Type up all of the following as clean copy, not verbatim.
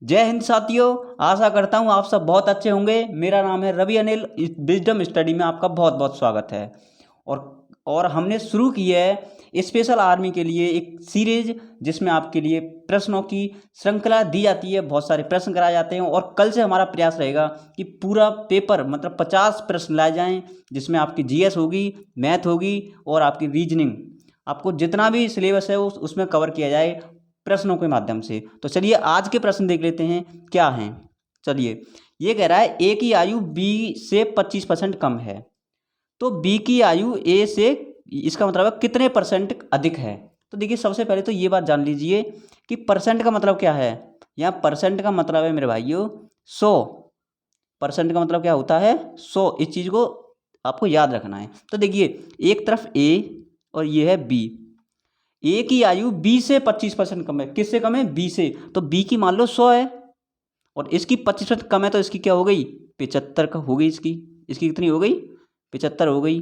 जय हिंद साथियों। आशा करता हूँ आप सब बहुत अच्छे होंगे। मेरा नाम है रवि अनिल। इस विजडम स्टडी में आपका बहुत बहुत स्वागत है। और और हमने शुरू की है स्पेशल आर्मी के लिए एक सीरीज, जिसमें आपके लिए प्रश्नों की श्रृंखला दी जाती है। बहुत सारे प्रश्न कराए जाते हैं और कल से हमारा प्रयास रहेगा कि पूरा पेपर मतलब 50 प्रश्न लाए जाएं, जिसमें आपकी जीएस होगी, मैथ होगी और आपकी रीजनिंग। आपको जितना भी सिलेबस है उसमें कवर किया जाए प्रश्नों के माध्यम से। तो चलिए आज के प्रश्न देख लेते हैं क्या हैं। चलिए, ये कह रहा है ए की आयु बी से 25% कम है, तो बी की आयु ए से, इसका मतलब है कितने परसेंट अधिक है। तो देखिए, सबसे पहले तो ये बात जान लीजिए कि परसेंट का मतलब क्या है। यहाँ परसेंट का मतलब है मेरे भाइयों 100। परसेंट का मतलब क्या होता है 100। इस चीज़ को आपको याद रखना है। तो देखिए, एक तरफ ए और ये है बी। ए की आयु बी से 25% कम है। किससे कम है? बी से। तो बी की मान लो 100 है और इसकी 25% कम है, तो इसकी क्या हो गई? 75 का हो गई। इसकी कितनी हो गई? 75 हो गई।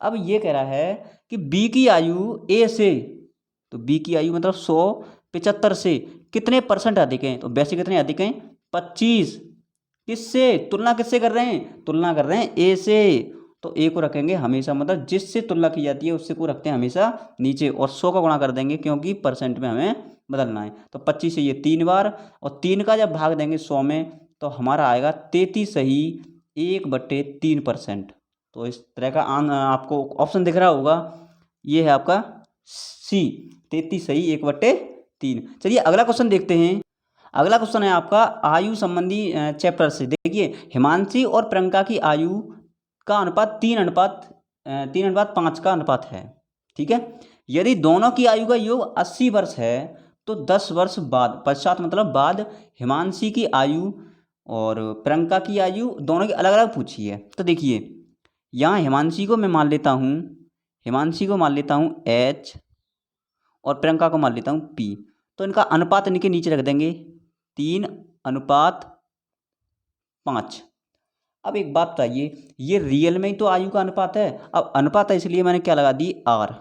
अब ये कह रहा है कि बी की आयु ए से, तो बी की आयु मतलब 100 75 से कितने परसेंट अधिक हैं? तो वैसे कितने अधिक हैं? 25। किससे तुलना किससे कर रहे हैं? तुलना कर रहे हैं ए से। तो ए को रखेंगे हमेशा, मतलब जिससे तुलना की जाती है उससे को रखते हैं हमेशा नीचे, और 100 का गुणा कर देंगे क्योंकि परसेंट में हमें बदलना है। तो 25 से ये 3 बार, और 3 का जब भाग देंगे 100 में तो हमारा आएगा 33 सही 1/3%। तो इस तरह का आपको ऑप्शन दिख रहा होगा, ये है आपका सी, 33 सही 1/3। चलिए अगला क्वेश्चन देखते हैं। अगला क्वेश्चन है आपका आयु संबंधी चैप्टर से। देखिए, हिमांशी और प्रियंका की आयु का अनुपात 3:5 का अनुपात है। ठीक है। यदि दोनों की आयु का योग 80 वर्ष है, तो 10 वर्ष बाद पश्चात मतलब बाद हिमांशी की आयु और प्रियंका की आयु दोनों की अलग अलग पूछी है। तो देखिए, यहाँ हिमांशी को मैं मान लेता हूँ, H और प्रियंका को मान लेता हूँ P। तो इनका अनुपात इनके नीचे रख देंगे 3:5। अब एक बात बताइए, ये रियल में ही तो आयु का अनुपात है। अब अनुपात है इसलिए मैंने क्या लगा दी? आर।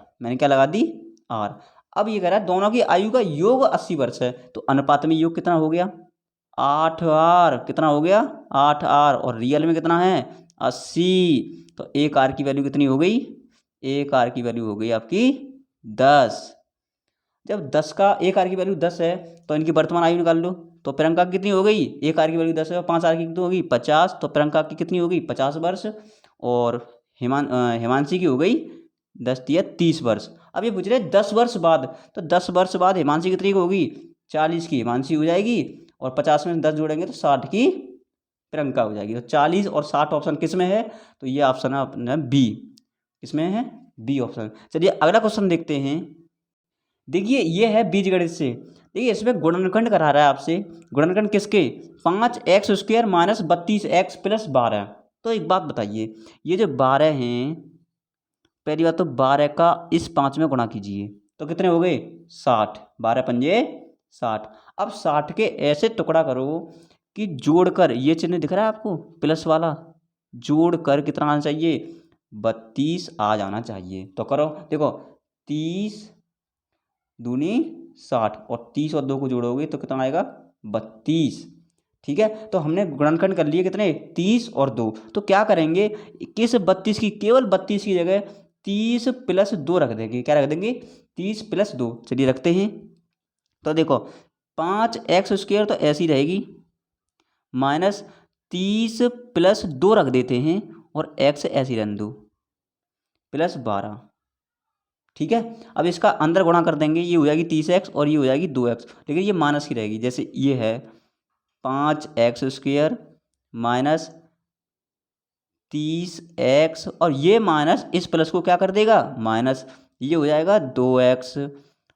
अब ये कह रहा है दोनों की आयु का योग 80 वर्ष है, तो अनुपात में योग कितना हो गया? 8R। कितना हो गया? 8R। और रियल में कितना है? 80। तो एक आर की वैल्यू कितनी हो गई? एक आर की वैल्यू हो गई आपकी 10। जब 10 का एक आर की वैल्यू 10 है, तो इनकी वर्तमान आयु निकाल लो। तो प्रियंका की कितनी हो गई? एक आर की वैल्यू 10 है और 5 आर की कितनी होगी? 50। तो प्रियंका की कितनी होगी? 50 वर्ष। और हिमांशी की हो गई 10 या 30 वर्ष। अब ये पूछ रहे 10 वर्ष बाद, तो 10 वर्ष बाद हिमांशी कितनी की होगी? 40 की हिमांशी हो जाएगी, और 50 में 10 जोड़ेंगे तो 60 की प्रियंका हो जाएगी। तो 40 और 60 ऑप्शन किस में है? तो ये ऑप्शन है अपना बी। किसमें है? B option. चलिए अगला क्वेश्चन देखते हैं। देखिए, ये है बीजगणित से। देखिए, इसमें गुणनखंड करा रहा है आपसे। गुणनखंड किसके? 5x² - 32x + 12। तो एक बात बताइए, ये जो 12 हैं, पहली बात तो 12 का इस 5 में गुणा कीजिए तो कितने हो गए? 60। 12 पंजे 60। अब 60 के ऐसे टुकड़ा करो कि जोड़कर, ये चिन्ह दिख रहा है आपको प्लस वाला, जोड़कर कितना आना चाहिए? 32 आ जाना चाहिए। तो करो, देखो 30 दूनी 60, और 30 और 2 को जोड़ोगे तो कितना आएगा? 32। ठीक है। तो हमने गुणनखंड कर लिए कितने? 30 और 2। तो क्या करेंगे, किस 32 की, केवल 32 की जगह 30 + 2 रख देंगे। क्या रख देंगे? 30 + 2। चलिए रखते हैं। तो देखो, 5x² तो ऐसी रहेगी, माइनस 30 + 2 रख देते हैं, और x ऐसी रहने दो, +12। ठीक है। अब इसका अंदर गुणा कर देंगे, ये हो जाएगी 30x और ये हो जाएगी 2x, लेकिन ये माइनस की रहेगी। जैसे ये है 5x² माइनस 30x, और ये माइनस इस प्लस को क्या कर देगा? माइनस। ये हो जाएगा 2x,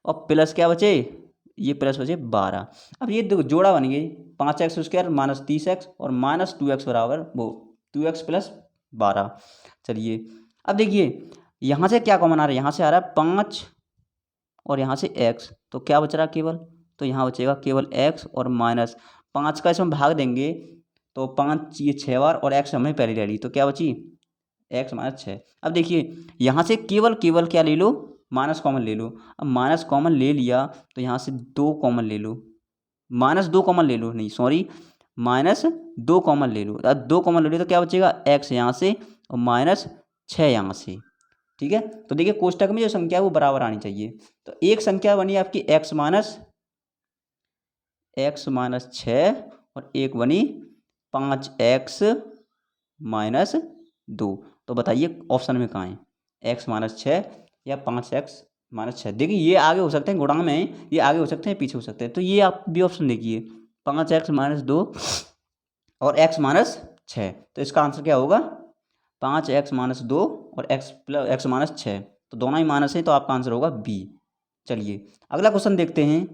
और प्लस क्या बचे? ये प्लस बचे 12। अब ये जोड़ा बन गई 5x² - 30x और -2x बराबर वो 2x + 12। चलिए अब देखिए, यहाँ से क्या कॉमन आ रहा है? यहाँ से आ रहा है 5 और यहाँ से x, तो क्या बच रहा है केवल? तो यहाँ बचेगा केवल x और -5 का इसमें भाग देंगे तो 5 ये 6 बार, और x हमें पहले ले ली, तो क्या बची? x - 6। अब देखिए, यहाँ से केवल केवल क्या ले लो? माइनस कॉमन ले लो। अब माइनस कॉमन ले लिया तो यहाँ से 2 कॉमन ले लो, -2 कॉमन ले लो, नहीं सॉरी, -2 कॉमन ले लो। अब 2 कॉमन ले लो तो क्या बचेगा, x यहाँ से और -6 यहाँ से। ठीक है, तो देखिए कोष्टक में जो संख्या है वो बराबर आनी चाहिए। तो एक संख्या बनी आपकी x माइनस 6 और एक बनी 5x -2। तो बताइए ऑप्शन में कहाँ है, x-6 या 5x-6। देखिए ये आगे हो सकते हैं, गुणांक में है, ये आगे हो सकते हैं, पीछे हो सकते हैं। तो ये आप भी ऑप्शन देखिए, 5x-2 और x-6। तो इसका आंसर क्या होगा, 5x-2 और x-6। तो दोनों ही माइनस हैं, तो आपका आंसर होगा बी। चलिए अगला क्वेश्चन देखते हैं।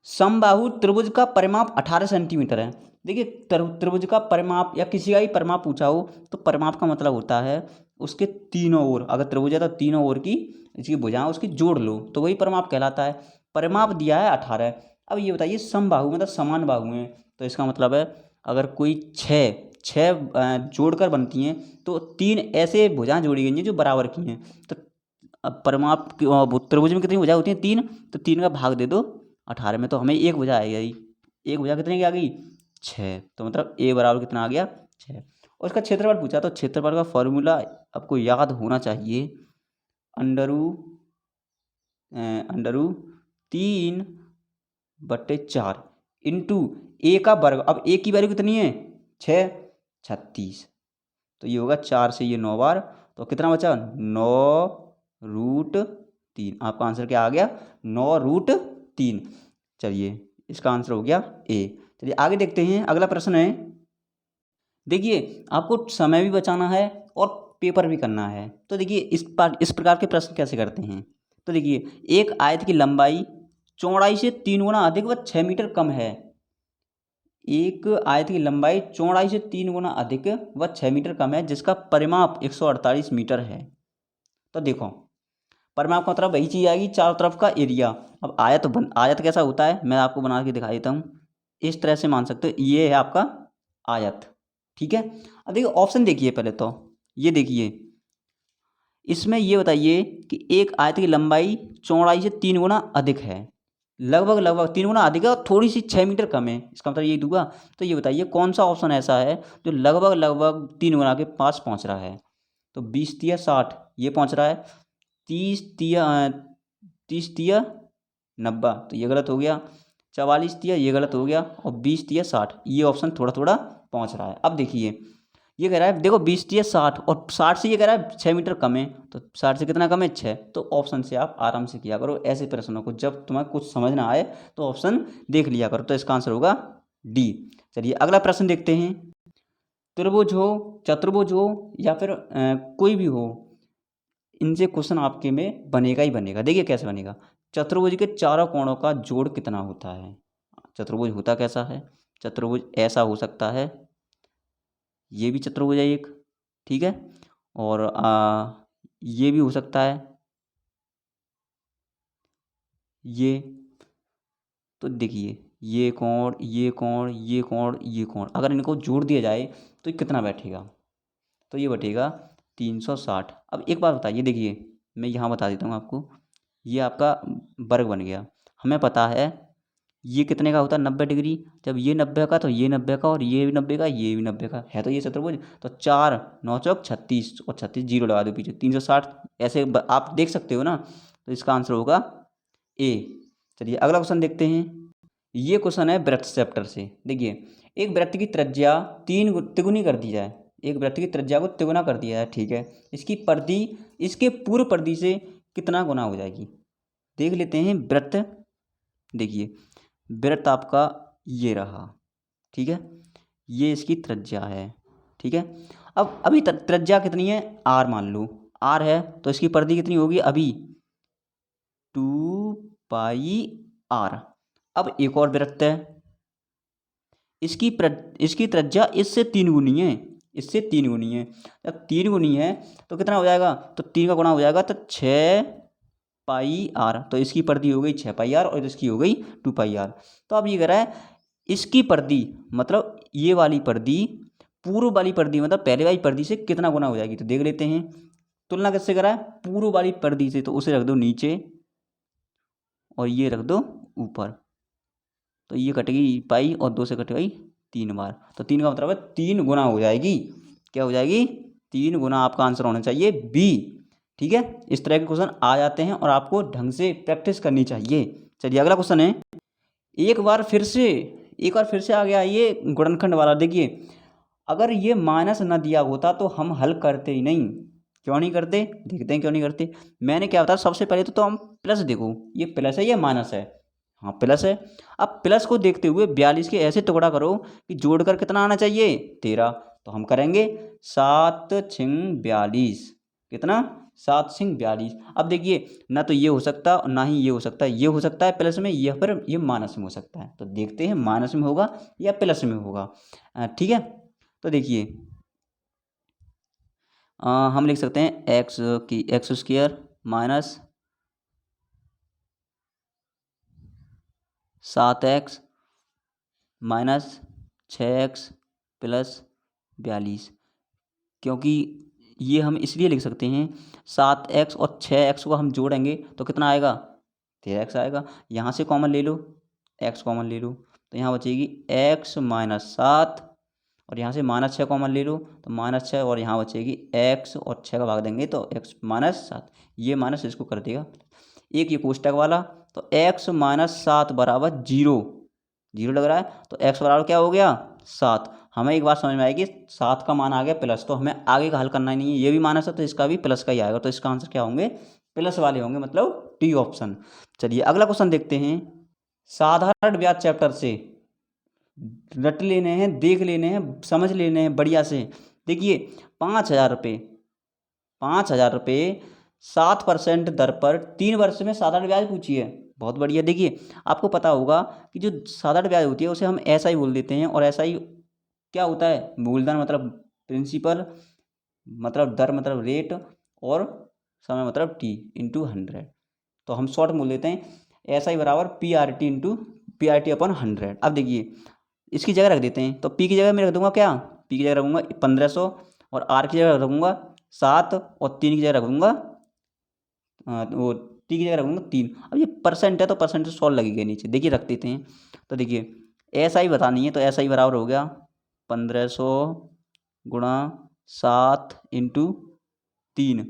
समबाहु त्रिभुज का परिमाप 18 सेंटीमीटर है। देखिए त्रिभुज का परिमाप या किसी का ही परिमाप पूछा हो तो परिमाप का मतलब होता है उसके तीनों ओर, अगर त्रिभुज है तो तीनों ओर की इसकी भुजाएं उसकी जोड़ लो तो वही परिमाप कहलाता है। परिमाप दिया है 18। अब ये बताइए समबाहु मतलब समान बाहु हैं, तो इसका मतलब है अगर कोई छः जोड़कर बनती हैं तो 3 ऐसे भुजाएं जोड़ी गई हैं जो बराबर की हैं। तो अब परिमाप त्रिभुज में कितनी भुजाएं होती हैं, 3, तो 3 का भाग दे दो 18 में, तो हमें एक भुजा आ गई। एक भुजा कितने की आ गई, 6। तो मतलब ए बराबर कितना आ गया, 6। और इसका क्षेत्रफल पूछा, तो क्षेत्रफल का फॉर्मूला आपको याद होना चाहिए, अंडरू 3/4 इंटू ए का वर्ग। अब ए की वैल्यू कितनी है, 6, 36। तो ये होगा 4 से ये 9 बार, तो कितना बचा, 9√3। आपका आंसर क्या आ गया, 9√3। चलिए इसका आंसर हो गया ए। चलिए आगे देखते हैं, अगला प्रश्न है। देखिए आपको समय भी बचाना है और पेपर भी करना है। तो देखिए इस प्रकार के प्रश्न कैसे करते हैं। तो देखिए एक आयत की लंबाई चौड़ाई से 3 गुना अधिक व 6 मीटर कम है। एक आयत की लंबाई चौड़ाई से 3 गुना अधिक व 6 मीटर कम है, जिसका परिमाप 148 मीटर है। तो देखो परिमाप का मतलब वही चीज़ आएगी, चारों तरफ का एरिया। अब आयत कैसा होता है मैं आपको बना के दिखा देता हूँ। इस तरह से मान सकते हो, ये है आपका आयत। ठीक है, अब देखिए ऑप्शन देखिए पहले तो, ये देखिए इसमें ये बताइए कि एक आयत की लंबाई चौड़ाई से 3 गुना अधिक है, लगभग 3 गुना अधिक है और थोड़ी सी 6 मीटर कम है, इसका मतलब यही दूंगा। तो ये बताइए कौन सा ऑप्शन ऐसा है जो लगभग 3 गुना के पास पहुंच रहा है। तो 20×60 ये पहुंच रहा है, 30×30 90, तो ये गलत हो गया, 44× ये गलत हो गया, और 20×60 ये ऑप्शन थोड़ा थोड़ा पहुंच रहा है। अब देखिए ये कह रहा है, देखो 20×60 और 60 से ये कह रहा है 6 मीटर कम है, तो 60 से कितना कम है, 6। तो ऑप्शन से आप आराम से किया करो ऐसे प्रश्नों को, जब तुम्हें कुछ समझ ना आए तो ऑप्शन देख लिया करो। तो इसका आंसर होगा डी। चलिए अगला प्रश्न देखते हैं। त्रिभुज हो, चतुर्भुज हो या फिर कोई भी हो, इनसे क्वेश्चन आपके में बनेगा ही बनेगा। देखिए कैसे बनेगा, चतुर्भुज के चारों कोणों का जोड़ कितना होता है। चतुर्भुज होता कैसा है, चतुर्भुज ऐसा हो सकता है, ये भी चतुर्भुज है एक, ठीक है, और ये भी हो सकता है ये। तो देखिए ये कोण, ये कोण, ये कोण, ये कोण, अगर इनको जोड़ दिया जाए तो ये कितना बैठेगा, तो ये बैठेगा 360। अब एक बात बताइए, देखिए मैं यहाँ बता देता हूँ आपको, ये आपका वर्ग बन गया। हमें पता है ये कितने का होता है, 90 डिग्री। जब ये 90 का तो ये 90 का, और ये भी 90 का, ये भी 90 का है, तो ये चतुर्भुज। तो 4 9 चौक 36 और 36 जीरो लगा दो पीछे, 360 ऐसे आप देख सकते हो ना। तो इसका आंसर होगा ए। चलिए अगला क्वेश्चन देखते हैं। ये क्वेश्चन है वृत्त चैप्टर से। देखिए एक वृत्त की त्रिज्या तिगुनी कर दी जाए, एक वृत्त की त्रिज्या को तिगुना कर दिया है, ठीक है, इसकी परिधि इसके पूर्व परिधि से कितना गुना हो जाएगी। देख लेते हैं वृत्त। देखिए वृत्त आपका ये रहा, ठीक है, ये इसकी त्रिज्या है, ठीक है। अब अभी त्रिज्या कितनी है, आर मान लो, आर है, तो इसकी परिधि कितनी होगी अभी, 2πr। अब एक और वृत्त है, इसकी त्रिज्या इससे 3 गुनी है, इससे 3 गुनी है। जब 3 गुनी है तो कितना हो जाएगा, तो 3 का गुणा हो जाएगा, तो 6πr। तो इसकी परिधि हो गई 6πr और इसकी हो गई 2πr। तो अब ये कह रहा है इसकी परिधि मतलब ये वाली परिधि पूर्व वाली परिधि मतलब पहले वाली परिधि से कितना गुना हो जाएगी। तो देख लेते हैं, तुलना किससे करा है, पूर्व वाली परिधि से, तो उसे रख दो नीचे और ये रख दो ऊपर। तो ये कटेगी पाई और 2 से कटेगी 3 बार, तो 3 का मतलब है 3 गुना हो जाएगी। क्या हो जाएगी? 3 गुना आपका आंसर होना चाहिए बी। ठीक है, इस तरह के क्वेश्चन आ जाते हैं और आपको ढंग से प्रैक्टिस करनी चाहिए। चलिए अगला क्वेश्चन है, एक बार फिर से आ गया ये गुणनखंड वाला। देखिए अगर ये माइनस ना दिया होता तो हम हल करते ही नहीं। क्यों नहीं करते? देखते हैं क्यों नहीं करते। मैंने क्या बताया, सबसे पहले तो हम प्लस देखो, ये प्लस है या माइनस है? हाँ प्लस है। अब प्लस को देखते हुए 42 के ऐसे टुकड़ा करो कि जोड़कर कितना आना चाहिए? 13। तो हम करेंगे 7 छिंग 42। कितना? 7 छिंग 42। अब देखिए ना तो ये हो सकता और ना ही ये हो सकता है। ये हो सकता है प्लस में, या फिर ये माइनस में हो सकता है। तो देखते हैं माइनस में होगा या प्लस में होगा। ठीक है, तो देखिए हम लिख सकते हैं एक्स की x square minus 7x minus 6x plus 42। क्योंकि ये हम इसलिए लिख सकते हैं 7x और 6x को हम जोड़ेंगे तो कितना आएगा? 13x आएगा। यहाँ से कॉमन ले लो, x कॉमन ले लो, तो यहाँ बचेगी x माइनस 7 और यहाँ से माइनस 6 कॉमन ले लो तो माइनस 6 और यहाँ बचेगी x और 6 का भाग देंगे तो x माइनस 7। ये माइनस इसको कर देगा। एक ये कोष्टक वाला, तो x माइनस 7 बराबर 0 लग रहा है, तो x बराबर क्या हो गया? 7। हमें एक बात समझ में आएगी, 7 का मान आ गया प्लस, तो हमें आगे का हल करना ही नहीं है। ये भी माइनस है तो इसका भी प्लस का ही आएगा, तो इसका आंसर क्या होंगे? प्लस वाले होंगे, मतलब टी ऑप्शन। चलिए अगला क्वेश्चन देखते हैं। साधारण ब्याज चैप्टर से रट लेने हैं, देख लेने हैं, समझ लेने हैं बढ़िया से। देखिए 5,000 रुपये 7% दर पर 3 वर्ष में साधारण ब्याज पूछी है। बहुत बढ़िया। देखिए आपको पता होगा कि जो साधारण ब्याज होती है उसे हम ऐसा ही बोल देते हैं, और ऐसा ही क्या होता है? मूलधन मतलब प्रिंसिपल, मतलब दर मतलब रेट, और समय मतलब टी इंटू 100। तो हम शॉर्ट बोल देते हैं ऐसा ही बराबर PRT इंटू PRT अपन 100। अब देखिए इसकी जगह रख देते हैं, तो पी की जगह मैं रख दूंगा क्या? पी की जगह रखूंगा 1500, और आर की जगह रखूंगा 7, और 3 की जगह रखूंगा वो टी की जगह रखूंगा 3। अब ये परसेंट है तो परसेंट से 100 लगेगा नीचे। देखिए रख देते हैं, तो देखिए ऐसा ही बतानी है, तो ऐसा ही बराबर हो गया 1500 गुणा 7 इंटू 3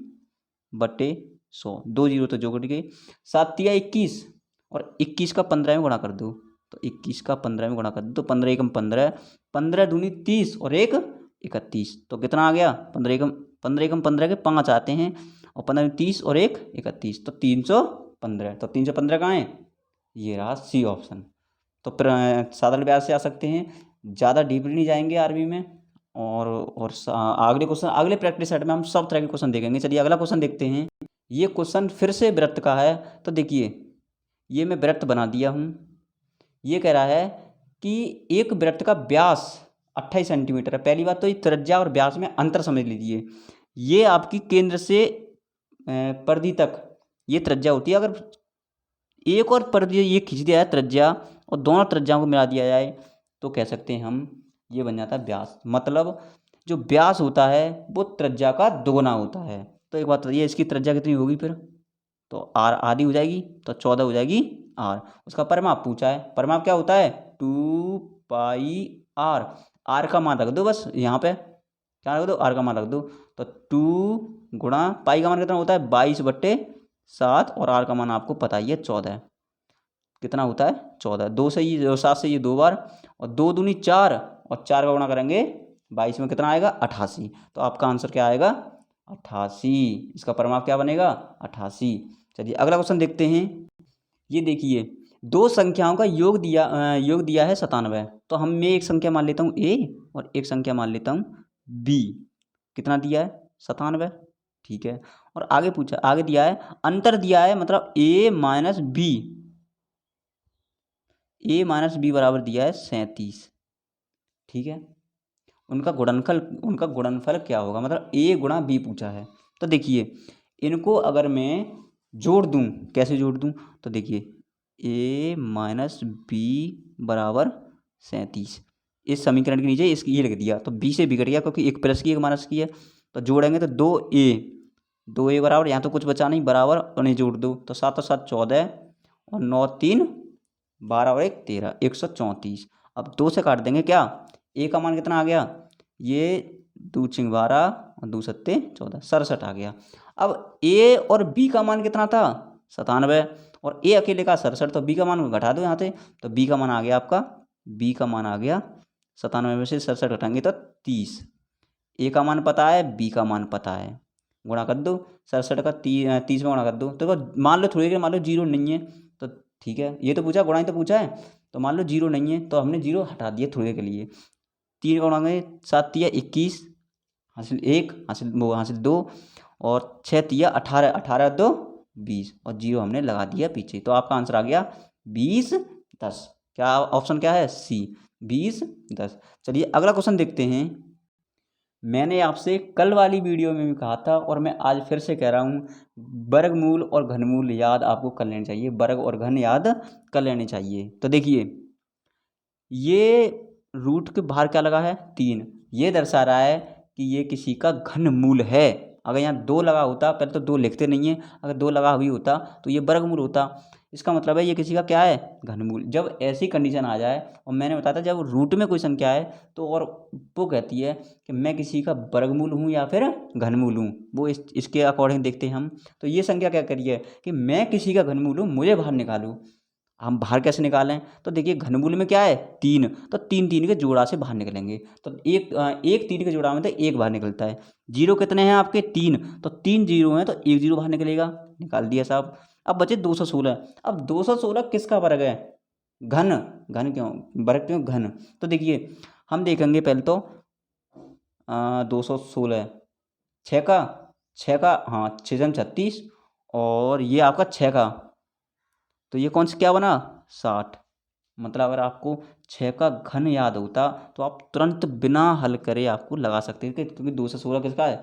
बटे 100। 2 जीरो तो जोड़ गए, 7 तिया 21, और 21 का 15 में गुणा कर दो, तो 21 का 15 में गुणा कर दो तो 15 एकम 15, 15 दूनी 30 और 1 31। तो कितना आ गया? 15 एकम 15 के 5 आते हैं, और 15 में 30 और 1 31, तो 315। तो 315 कहाँ है? ये रहा सी ऑप्शन। तो साधारण ब्याज से आ सकते हैं, ज़्यादा डीपली नहीं जाएंगे आरबी में। और अगले क्वेश्चन, अगले प्रैक्टिस सेट में हम सब तरह के क्वेश्चन देखेंगे। चलिए अगला क्वेश्चन देखते हैं। ये क्वेश्चन फिर से वृत्त का है। तो देखिए ये मैं वृत्त बना दिया हूँ। ये कह रहा है कि एक वृत्त का व्यास 28 सेंटीमीटर है। पहली बात तो ये त्रिज्या और व्यास में अंतर समझ लीजिए। ये आपकी केंद्र से परिधि तक ये त्रिज्या होती है। अगर एक और परिधि ये खींच दिया है त्रिज्या, और दोनों त्रिज्याओं को मिला दिया जाए, तो कह सकते हैं हम ये बन जाता है व्यास। मतलब जो व्यास होता है वो त्रिज्या का दोगुना होता है। तो एक बात ये इसकी त्रिज्या कितनी होगी फिर? तो आर आधी हो जाएगी, तो 14 हो जाएगी आर। उसका परिमाप पूछा है, परिमाप क्या होता है? 2πr। आर का मान रख दो बस यहाँ पे, क्या रख दो? आर का मान रख दो। तो 2 गुणा पाई का मान कितना होता है? 22/7, और आर का मान आपको पता ही है 14। कितना होता है? 14। 2 से ये 7 से ये 2 बार, और 2 दूनी 4, और 4 का गुणा करेंगे 22 में कितना आएगा? 88। तो आपका आंसर क्या आएगा? 88। इसका परिमाप क्या बनेगा? 88। चलिए अगला क्वेश्चन देखते हैं। ये देखिए दो संख्याओं का योग दिया है 97। तो मैं एक संख्या मान लेता हूँ a और एक संख्या मान लेता हूँ b। कितना दिया है? 97। ठीक है, और आगे दिया है अंतर दिया है, मतलब a माइनस बी बराबर दिया है 37। ठीक है, उनका गुणनफल क्या होगा? मतलब a गुणा b पूछा है। तो देखिए इनको अगर मैं जोड़ दूं, कैसे जोड़ दूं? तो देखिए a माइनस बी बराबर 37। इस समीकरण के नीचे इसकी ये लिख दिया, तो b से b कट गया क्योंकि एक प्लस की एक माइनस की है। तो जोड़ेंगे तो 2a बराबर, यहाँ तो कुछ बचा नहीं, बराबर उन्हें जोड़ दो, तो 7 और 7 14, और 9 3 12 और 1 13, 134। अब 2 से काट देंगे क्या, ए का मान कितना आ गया, ये 2 छिंग 12 और 2 सत्ते 14, 67 आ गया। अब ए और बी का मान कितना था, 97, और ए अकेले का 67, तो बी का मान घटा दो यहाँ से, तो बी का मान आ गया आपका, बी का मान आ गया 97 में से 67 घटाएंगे तो 30। ए का मान पता है, बी का मान पता है, गुणा कर दो 67 का 30 में गुणा कर दो। तो मान लो थोड़ी देर, मान लो जीरो नहीं है तो ठीक है, ये तो पूछा, गुणा ही तो पूछा है, तो मान लो जीरो नहीं है तो हमने जीरो हटा दिया थोड़ी देर के लिए। 3 का गुणा 7 तिया 21, हासिल 1, हासिल वो हासिल 2, और 6 तिया 18, 18 2 20, और जीरो हमने लगा दिया पीछे, तो आपका आंसर आ गया 20 10। क्या ऑप्शन क्या है, सी 20 10। चलिए अगला क्वेश्चन देखते हैं। मैंने आपसे कल वाली वीडियो में भी कहा था और मैं आज फिर से कह रहा हूँ, वर्गमूल और घनमूल याद आपको कर लेने चाहिए, वर्ग और घन याद कर लेने चाहिए। तो देखिए ये रूट के बाहर क्या लगा है 3, ये दर्शा रहा है कि ये किसी का घनमूल है। अगर यहाँ 2 लगा होता, पहले तो 2 लिखते नहीं है, अगर 2 लगा हुई होता तो ये वर्गमूल होता, इसका मतलब है ये किसी का क्या है, घनमूल। जब ऐसी कंडीशन आ जाए, और मैंने बताया था जब रूट में कोई संख्या है तो और वो कहती है कि मैं किसी का वर्गमूल हूँ या फिर घनमूल हूँ, वो इसके अकॉर्डिंग देखते हैं हम। तो ये संख्या क्या करी है कि मैं किसी का घनमूल हूँ, मुझे बाहर निकालूँ। हम बाहर कैसे निकालें, तो देखिए घनमूल में क्या है 3, तो 3 3 के जोड़ा से बाहर निकलेंगे, तो एक 3 के जोड़ा में तो एक बाहर निकलता है। जीरो कितने हैं आपके 3, तो 3 जीरो हैं तो एक जीरो बाहर निकलेगा, निकाल दिया साहब। अब बचे 216। अब 216 किसका वर्ग है, घन, घन क्यों, वर्ग क्यों, घन। तो देखिए हम देखेंगे पहले तो 216 छः का हाँ 6 36, और ये आपका 6 का, तो ये कौन सा क्या बना 60। मतलब अगर आपको 6 का घन याद होता तो आप तुरंत बिना हल करे आपको लगा सकते थे, क्योंकि 216 किसका है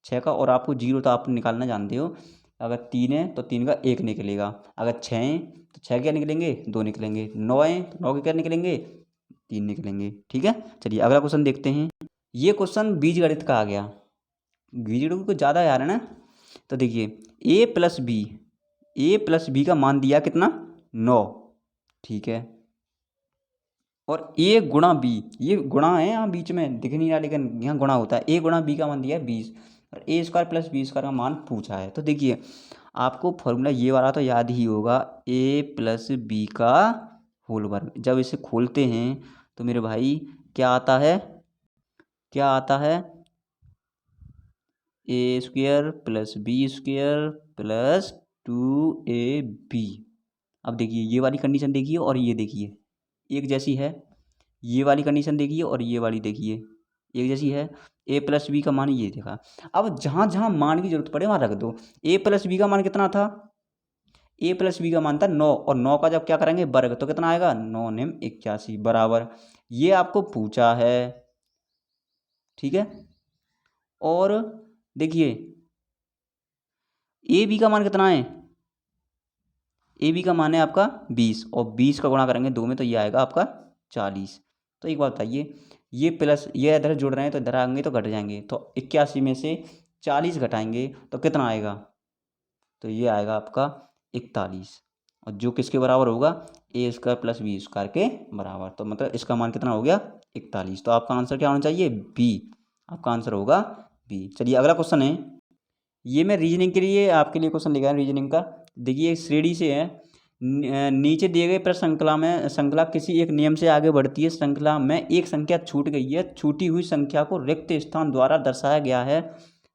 6 का, और आपको जीरो तो आप निकालना जानते हो। अगर 3 है तो 3 का 1 निकलेगा, अगर 6 है तो 6 क्या निकलेंगे 2 निकलेंगे, 9 है तो 9 के क्या निकलेंगे 3 निकलेंगे। ठीक है, चलिए अगला क्वेश्चन देखते हैं। ये क्वेश्चन बीजगणित का आ गया, बीजगणित को ज़्यादा याद है ना। तो देखिए ए प्लस बी का मान दिया कितना 9, ठीक है, और ए गुणा बी, ये गुणा है यहाँ बीच में दिख नहीं रहा लेकिन यहाँ गुणा होता है, ए गुणा बी का मान दिया है 20, और ए स्क्वायर प्लस बी स्क्वायर का मान पूछा है। तो देखिए आपको फॉर्मूला ये वाला तो याद ही होगा, ए प्लस बी का होल वर्ग। जब इसे खोलते हैं तो मेरे भाई क्या आता है, क्या आता है, A square plus B square plus 2ab। अब देखिए ये वाली कंडीशन देखिए और ये देखिए एक जैसी है, ये वाली कंडीशन देखिए और ये वाली देखिए एक जैसी है। ए प्लस बी का मान ये देखा, अब जहाँ जहाँ मान की जरूरत पड़े वहाँ रख दो। ए प्लस बी का मान कितना था, ए प्लस बी का मान था 9, और 9 का जब क्या करेंगे वर्ग तो कितना आएगा 9 9 81 बराबर, ये आपको पूछा है। ठीक है, और देखिए ए बी का मान कितना है, ए बी का मान है आपका 20, और 20 का गुणा करेंगे 2 में तो ये आएगा आपका 40। तो एक बात बताइए, ये प्लस ये इधर जुड़ रहे हैं तो इधर आएंगे तो घट जाएंगे, तो 81 में से 40 घटाएंगे तो कितना आएगा, तो ये आएगा आपका 41, और जो किसके बराबर होगा ए स्क्वायर प्लस बी स्क्वायर के बराबर। तो मतलब इसका मान कितना हो गया 41। तो आपका आंसर क्या होना चाहिए बी, आपका आंसर होगा बी। चलिए अगला क्वेश्चन है, ये मैं रीजनिंग के लिए आपके लिए क्वेश्चन लिखा है रीजनिंग का। देखिए श्रेणी से है, नीचे दिए गए प्रश्न श्रृंखला में श्रृंखला किसी एक नियम से आगे बढ़ती है, श्रृंखला में एक संख्या छूट गई है, छूटी हुई संख्या को रिक्त स्थान द्वारा दर्शाया गया है,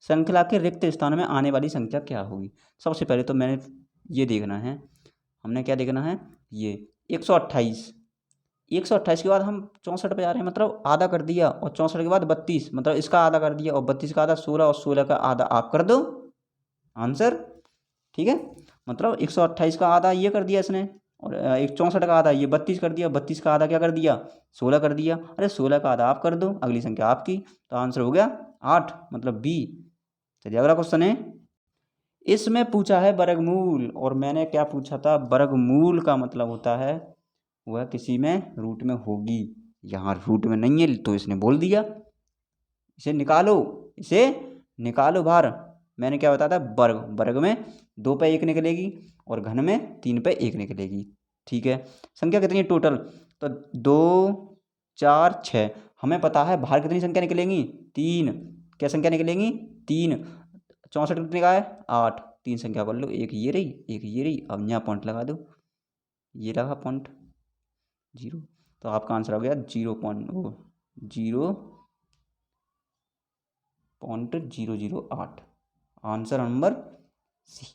श्रृंखला के रिक्त स्थान में आने वाली संख्या क्या होगी। सबसे पहले तो मैंने ये देखना है, हमने क्या देखना है, ये 128, 128 के बाद हम 64 पे जा रहे हैं, मतलब आधा कर दिया, और 64 के बाद 32, मतलब इसका आधा कर दिया, और 32 का आधा 16, और 16 का आधा आप कर दो आंसर। ठीक है, मतलब 128 का आधा ये कर दिया इसने, और 64 का आधा ये 32 कर दिया, 32 का आधा क्या कर दिया 16 कर दिया, अरे 16 का आधा आप कर दो, अगली संख्या आपकी, तो आंसर हो गया 8, मतलब बी। चलिए अगला क्वेश्चन है, इसमें पूछा है वर्गमूल, और मैंने क्या पूछा था, वर्गमूल का मतलब होता है वह किसी में रूट में होगी, यहाँ रूट में नहीं है तो इसने बोल दिया इसे निकालो, इसे निकालो बाहर। मैंने क्या बताया था वर्ग, वर्ग में 2 पे 1 निकलेगी और घन में 3 पे 1 निकलेगी। ठीक है। संख्या कितनी है टोटल, तो 2 4 6। हमें पता है बाहर कितनी संख्या निकलेंगी, 3। क्या संख्या निकलेंगी, 3। 64 कितने का है, 8। 3 संख्या बोल लो, एक ये रही एक ये रही। अब यहाँ पॉइंट लगा दो, ये लगा पॉइंट 0, तो आपका आंसर हो गया 0.008। आंसर नंबर सी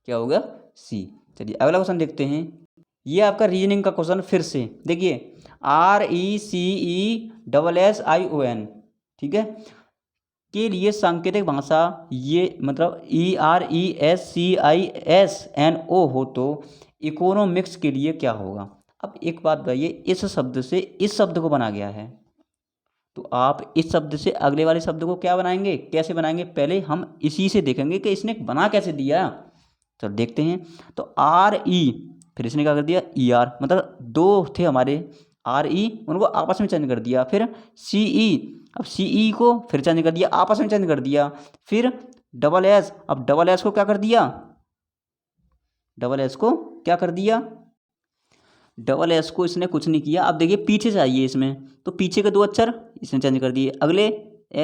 क्या होगा, सी। चलिए अगला क्वेश्चन देखते हैं। ये आपका रीजनिंग का क्वेश्चन फिर से देखिए, RECESSION, ठीक है, के लिए सांकेतिक भाषा ये मतलब ERESCISNO हो तो इकोनॉमिक्स के लिए क्या होगा। अब एक बात बताइए, इस शब्द से इस शब्द को बना गया है, तो आप इस शब्द से अगले वाले शब्द को क्या बनाएंगे, कैसे बनाएंगे, पहले हम इसी से देखेंगे कि इसने बना कैसे दिया। चलो देखते हैं। तो फिर इसने क्या कर दिया, ER, मतलब दो थे हमारे RE, उनको आपस में चेंज कर दिया। फिर CE, अब CE को फिर चेंज कर दिया, आपस में चेंज कर दिया। फिर SS, अब SS को क्या कर दिया, SS को क्या कर दिया, SS को इसने कुछ नहीं किया। अब देखिए पीछे से आइए इसमें, तो पीछे के 2 अक्षर इसने चेंज कर दिए। अगले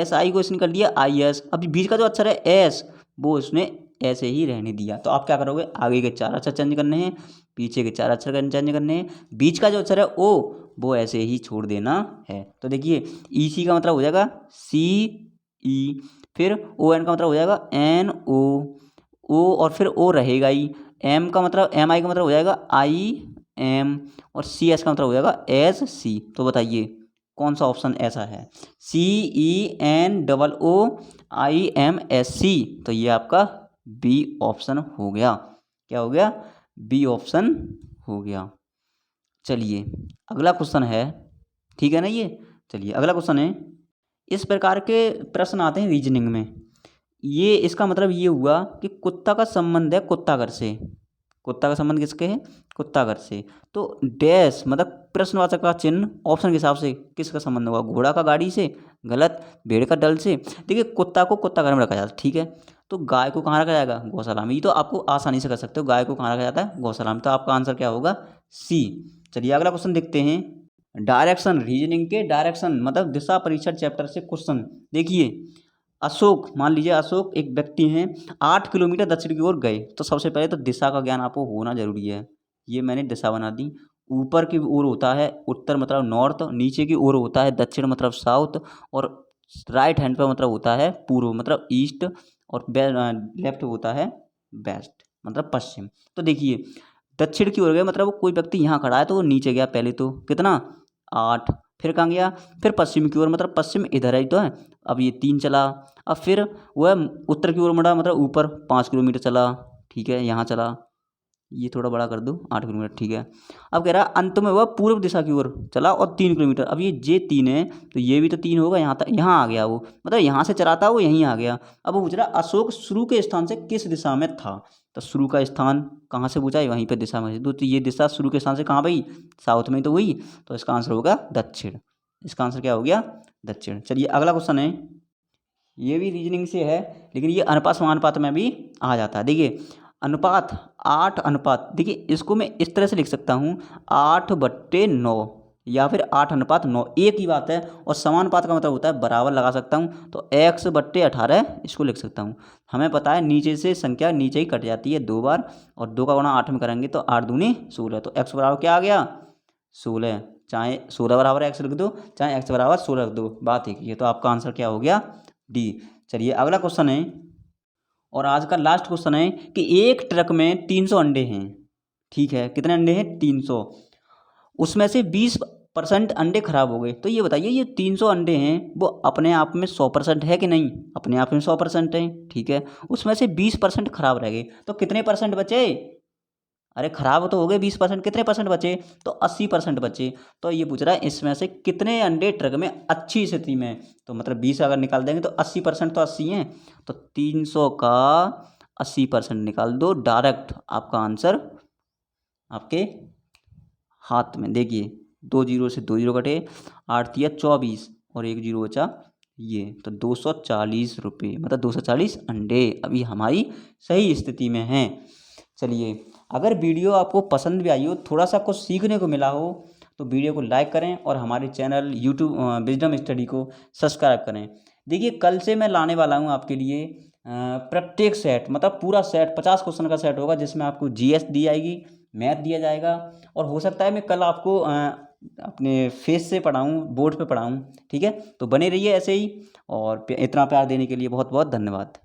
SI को इसने कर दिया IS। अब बीच का जो अक्षर है S, वो इसने ऐसे ही रहने दिया। तो आप क्या करोगे, आगे के 4 अक्षर चेंज करने हैं, पीछे के 4 अक्षर चेंज करने हैं, बीच का जो अक्षर है O, वो ऐसे ही छोड़ देना है। तो देखिए EC का मतलब हो जाएगा CE, फिर ON का मतलब हो जाएगा NO, O और फिर O रहेगा ही। MI का मतलब हो जाएगा IM, और CS का मतलब हो जाएगा SC। तो बताइए कौन सा ऑप्शन ऐसा है, CENOOIMSC। तो ये आपका B ऑप्शन हो गया। क्या हो गया, B ऑप्शन हो गया। चलिए अगला क्वेश्चन है, ठीक है ना ये। चलिए अगला क्वेश्चन है, इस प्रकार के प्रश्न आते हैं रीजनिंग में। ये इसका मतलब ये हुआ कि कुत्ता का संबंध है कुत्ताघर से। कुत्ता का संबंध किसके है, कुत्ताघर से। तो डैश मतलब प्रश्नवाचक का चिन्ह ऑप्शन के हिसाब से किसका संबंध होगा, घोड़ा का गाड़ी से, गलत, भेड़ का दल से। देखिए कुत्ता को कुत्ताघर में रखा जाता है, ठीक है, तो गाय को कहाँ रखा जाएगा, गौशाला में। ये तो आपको आसानी से कर सकते हो, गाय को कहाँ रखा जाता है, गौशाला में। तो आपका आंसर क्या होगा, सी। चलिए अगला क्वेश्चन देखते हैं। डायरेक्शन, रीजनिंग के डायरेक्शन मतलब दिशा परीक्षण चैप्टर से क्वेश्चन। देखिए अशोक, मान लीजिए अशोक एक व्यक्ति हैं, 8 किलोमीटर दक्षिण की ओर गए। तो सबसे पहले तो दिशा का ज्ञान आपको होना जरूरी है। ये मैंने दिशा बना दी। ऊपर की ओर होता है उत्तर मतलब नॉर्थ, नीचे की ओर होता है दक्षिण मतलब साउथ, और राइट हैंड पर मतलब होता है पूर्व मतलब ईस्ट, और लेफ्ट होता है वेस्ट मतलब पश्चिम। तो देखिए दक्षिण की ओर गए मतलब वो कोई व्यक्ति यहाँ खड़ा है तो वो नीचे गया पहले, तो कितना 8। फिर कहाँ गया, फिर पश्चिम की ओर मतलब पश्चिम इधर ही तो है। अब ये 3 चला। अब फिर वह उत्तर की ओर मुड़ा मतलब ऊपर 5 किलोमीटर चला, ठीक है, यहाँ चला। ये थोड़ा बड़ा कर दो, 8 किलोमीटर, ठीक है। अब कह रहा है अंत में वह पूर्व दिशा की ओर चला और 3 किलोमीटर। अब ये 3 है तो ये भी तो 3 होगा, यहाँ तक यहाँ आ गया वो, मतलब यहाँ से चला था वो यहीं आ गया। अब वो पूछ रहा अशोक शुरू के स्थान से किस दिशा में था। तो शुरू का स्थान कहाँ से पूछा है, वहीं पर दिशा में। तो ये दिशा शुरू के स्थान से कहाँ भाई, साउथ में तो हुई। तो इसका आंसर होगा दक्षिण। इसका आंसर क्या हो गया, दक्षिण। चलिए अगला क्वेश्चन है, ये भी रीजनिंग से है लेकिन ये अनुपात समानुपात में भी आ जाता है। देखिए अनुपात 8 अनुपात, देखिए इसको मैं इस तरह से लिख सकता हूँ 8/9 या फिर 8:9, एक ही बात है। और समानुपात का मतलब होता है बराबर लगा सकता हूँ, तो x/18 इसको लिख सकता हूँ। हमें पता है नीचे से संख्या नीचे ही कट जाती है 2 बार, और 2 का गुणा 8 में करेंगे तो 8 दूनी 16। तो x बराबर क्या आ गया, 16। चाहे 16 बराबर x लिख दो, चाहे x बराबर 16 रख दो, बात एक ही है। तो आपका आंसर क्या हो गया, डी। चलिए अगला क्वेश्चन है, और आज का लास्ट क्वेश्चन है कि एक ट्रक में 300 अंडे हैं, ठीक है, कितने अंडे हैं, 300। उसमें से 20% अंडे खराब हो गए। तो ये बताइए ये 300 अंडे हैं वो अपने आप में 100% है कि नहीं, अपने आप में 100% है, ठीक है। उसमें से 20% खराब रह गए, तो कितने परसेंट बचे, अरे खराब तो हो गए 20%, कितने परसेंट बचे, तो 80% बचे। तो ये पूछ रहा है इसमें से कितने अंडे ट्रक में अच्छी स्थिति में। तो मतलब 20 अगर निकाल देंगे तो 80% तो 80 हैं, तो 300 का 80% निकाल दो, डायरेक्ट आपका आंसर आपके हाथ में। देखिए 2 जीरो से 2 जीरो कटे, 8 तिया 24 और 1 जीरो बचा ये, तो 240 रुपये मतलब 240 अंडे अभी हमारी सही स्थिति में हैं। चलिए अगर वीडियो आपको पसंद भी आई हो, थोड़ा सा कुछ सीखने को मिला हो, तो वीडियो को लाइक करें और हमारे चैनल यूट्यूब विजडम स्टडी को सब्सक्राइब करें। देखिए कल से मैं लाने वाला हूँ आपके लिए प्रत्येक सेट, मतलब पूरा सेट 50 क्वेश्चन का सेट होगा, जिसमें आपको जीएस दी जाएगी, मैथ दिया जाएगा, और हो सकता है मैं कल आपको अपने फेस से पढ़ाऊँ, बोर्ड पे पढ़ाऊँ। ठीक है, तो बने रहिए ऐसे ही, और इतना प्यार देने के लिए बहुत बहुत धन्यवाद।